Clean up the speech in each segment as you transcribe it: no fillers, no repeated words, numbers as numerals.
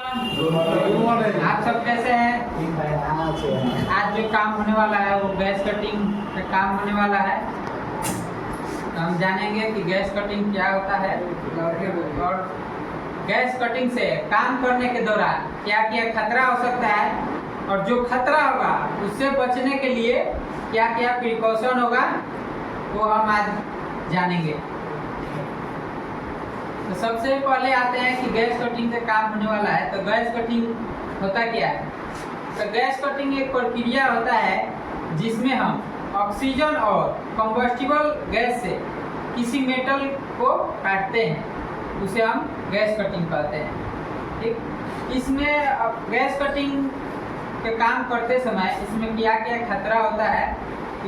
आप सब कैसे हैं? आज जो काम होने वाला है वो गैस कटिंग का काम होने वाला है। तो हम जानेंगे कि गैस कटिंग क्या होता है और गैस कटिंग से काम करने के दौरान क्या क्या खतरा हो सकता है और जो खतरा होगा उससे बचने के लिए क्या क्या प्रिकॉशन होगा वो हम आज जानेंगे। तो सबसे पहले आते हैं कि गैस कटिंग से काम होने वाला है। तो गैस कटिंग होता क्या है? तो गैस कटिंग एक प्रक्रिया होता है जिसमें हम ऑक्सीजन और कंबस्टिबल गैस से किसी मेटल को काटते हैं, उसे हम गैस कटिंग कहते हैं। ठीक, इसमें गैस कटिंग के काम करते समय इसमें क्या क्या खतरा होता है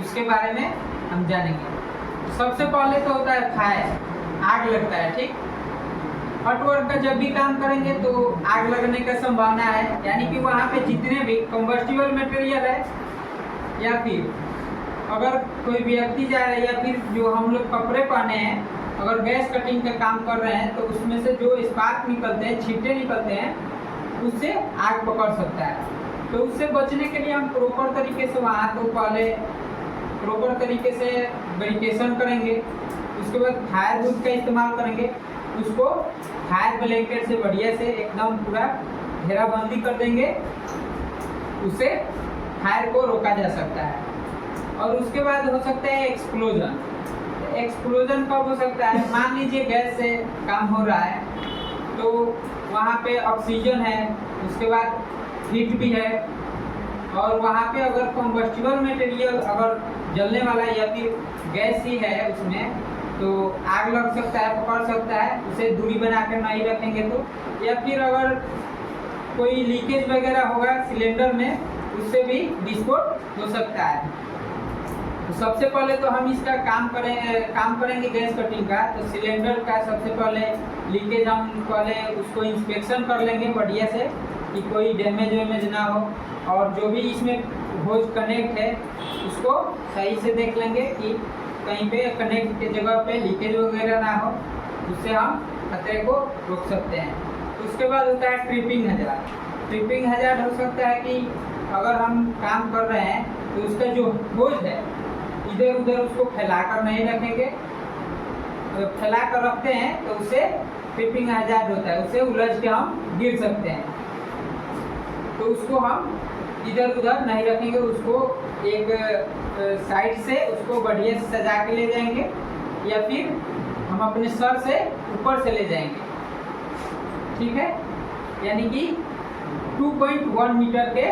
उसके बारे में हम जानेंगे। सबसे पहले तो होता है फायर, आग लगता है। ठीक, हॉट वर्क का जब भी काम करेंगे तो आग लगने का संभावना है, यानी कि वहाँ पे जितने भी कंबस्टिबल मटेरियल है या फिर अगर कोई व्यक्ति जा रहा है या फिर जो हम लोग कपड़े पहने हैं, अगर गैस कटिंग का काम कर रहे हैं तो उसमें से जो स्पार्क निकलते हैं, छींटे निकलते हैं, उससे आग पकड़ सकता है। तो उससे बचने के लिए हम प्रॉपर तरीके से वहाँ तो पहले प्रॉपर तरीके से वेरिफिकेशन करेंगे, उसके बाद फायर वुड का इस्तेमाल करेंगे, उसको फायर ब्लैंकेट से बढ़िया से एकदम पूरा घेराबंदी कर देंगे, उससे फायर को रोका जा सकता है। और उसके बाद हो सकता है एक्सप्लोजन। एक्सप्लोजन कब हो सकता है? मान लीजिए गैस से काम हो रहा है तो वहाँ पे ऑक्सीजन है, उसके बाद हीट भी है और वहाँ पे अगर कम्बस्टिबल मटेरियल अगर जलने वाला या फिर गैस ही है उसमें तो आग लग सकता है, पकड़ सकता है, उसे दूरी बना कर नहीं रखेंगे तो। या फिर अगर कोई लीकेज वगैरह होगा सिलेंडर में, उससे भी विस्फोट हो सकता है। तो सबसे पहले तो हम इसका काम करेंगे गैस कटिंग का। तो सिलेंडर का सबसे पहले लीकेज हम पहले उसको इंस्पेक्शन कर लेंगे बढ़िया से कि कोई डैमेज वेमेज ना हो, और जो भी इसमें होज कनेक्ट है उसको सही से देख लेंगे कि कहीं पे कनेक्ट के जगह पे लीकेज वगैरह ना हो, उससे हम खतरे को रोक सकते हैं। उसके बाद होता है ट्रिपिंग हजार्ड। ट्रिपिंग हजार्ड हो सकता है कि अगर हम काम कर रहे हैं तो उसका जो होज है इधर उधर उसको फैलाकर नहीं रखेंगे, तो फैलाकर रखते हैं तो उससे ट्रिपिंग हजार्ड होता है, उससे उलझ के हम गिर सकते हैं। तो उसको हम इधर उधर नहीं रखेंगे, उसको एक साइड से उसको बढ़िया से सजा के ले जाएंगे या फिर हम अपने सर से ऊपर से ले जाएंगे। ठीक है, यानी कि 2.1 मीटर के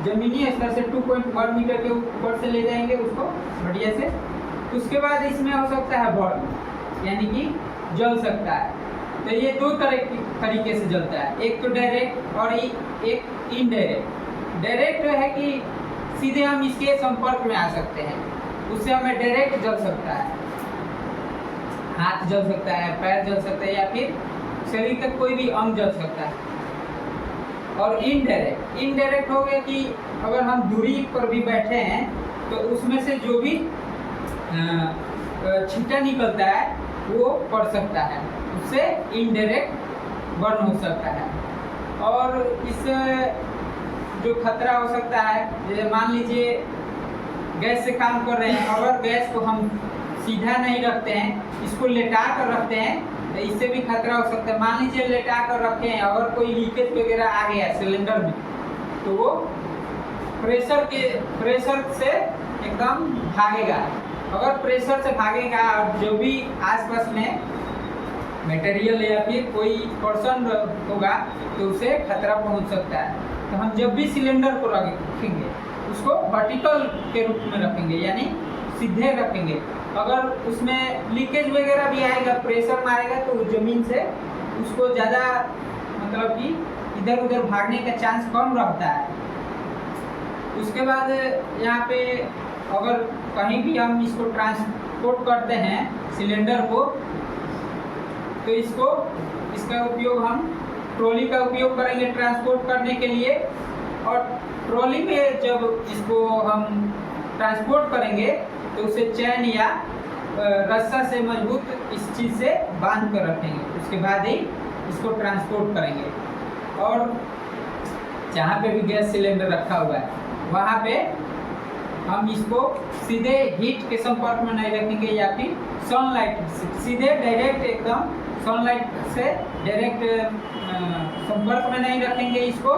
जमीनी स्तर से 2.1 मीटर के ऊपर से ले जाएंगे उसको बढ़िया से। उसके बाद इसमें हो सकता है बर्न, यानी कि जल सकता है। तो ये दो तरीके से जलता है, एक तो डायरेक्ट और एक इनडायरेक्ट। डायरेक्ट है कि सीधे हम इसके संपर्क में आ सकते हैं, उससे हमें डायरेक्ट जल सकता है, हाथ जल सकता है, पैर जल सकता है या फिर शरीर का कोई भी अंग जल सकता है। और इनडायरेक्ट हो गया कि अगर हम दूरी पर भी बैठे हैं तो उसमें से जो भी छींटा निकलता है वो पड़ सकता है, उससे इनडायरेक्ट बर्न हो सकता है। और इस जो खतरा हो सकता है, जैसे मान लीजिए गैस से काम कर रहे हैं, अगर गैस को हम सीधा नहीं रखते हैं, इसको लेटा कर रखते हैं तो इससे भी खतरा हो सकता है। मान लीजिए लेटा कर रखे हैं, अगर कोई लीकेज वगैरह आ गया सिलेंडर में तो वो प्रेशर से एकदम भागेगा। अगर प्रेशर से भागेगा और जो भी आसपास में मटेरियल या फिर कोई पर्सन होगा तो उसे खतरा पहुंच सकता है। तो हम जब भी सिलेंडर को रखेंगे उसको वर्टिकल के रूप में रखेंगे, यानी सीधे रखेंगे। अगर उसमें लीकेज वगैरह भी आएगा, प्रेशर मारेगा तो जमीन से उसको ज़्यादा मतलब कि इधर उधर भागने का चांस कम रहता है। उसके बाद यहाँ पे अगर कहीं भी हम इसको ट्रांसपोर्ट करते हैं सिलेंडर को, तो इसका उपयोग हम ट्रॉली का उपयोग करेंगे ट्रांसपोर्ट करने के लिए। और ट्रॉली में जब इसको हम ट्रांसपोर्ट करेंगे तो उसे चैन या रस्सा से मजबूत इस चीज़ से बांध कर रखेंगे, उसके बाद ही इसको ट्रांसपोर्ट करेंगे। और जहाँ पे भी गैस सिलेंडर रखा हुआ है वहाँ पे हम इसको सीधे हीट के संपर्क में नहीं रखेंगे या फिर सनलाइट सीधे डायरेक्ट एकदम सनलाइट से डायरेक्ट संपर्क में नहीं रखेंगे इसको।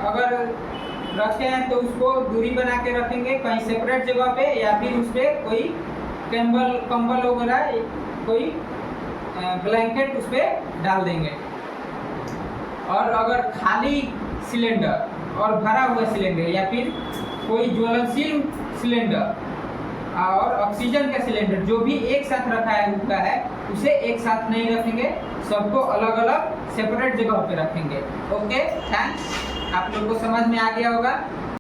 अगर रखे हैं तो उसको दूरी बना के रखेंगे कहीं सेपरेट जगह पे, या फिर उस पर कोई कंबल वगैरह कोई ब्लैंकेट उस पर डाल देंगे। और अगर खाली सिलेंडर और भरा हुआ सिलेंडर या फिर कोई ज्वलनशील सिलेंडर और ऑक्सीजन का सिलेंडर जो भी एक साथ रखा है हुआ है उसे एक साथ नहीं रखेंगे, सबको अलग अलग सेपरेट जगह पे रखेंगे। ओके, थैंक्स, आप लोग को समझ में आ गया होगा।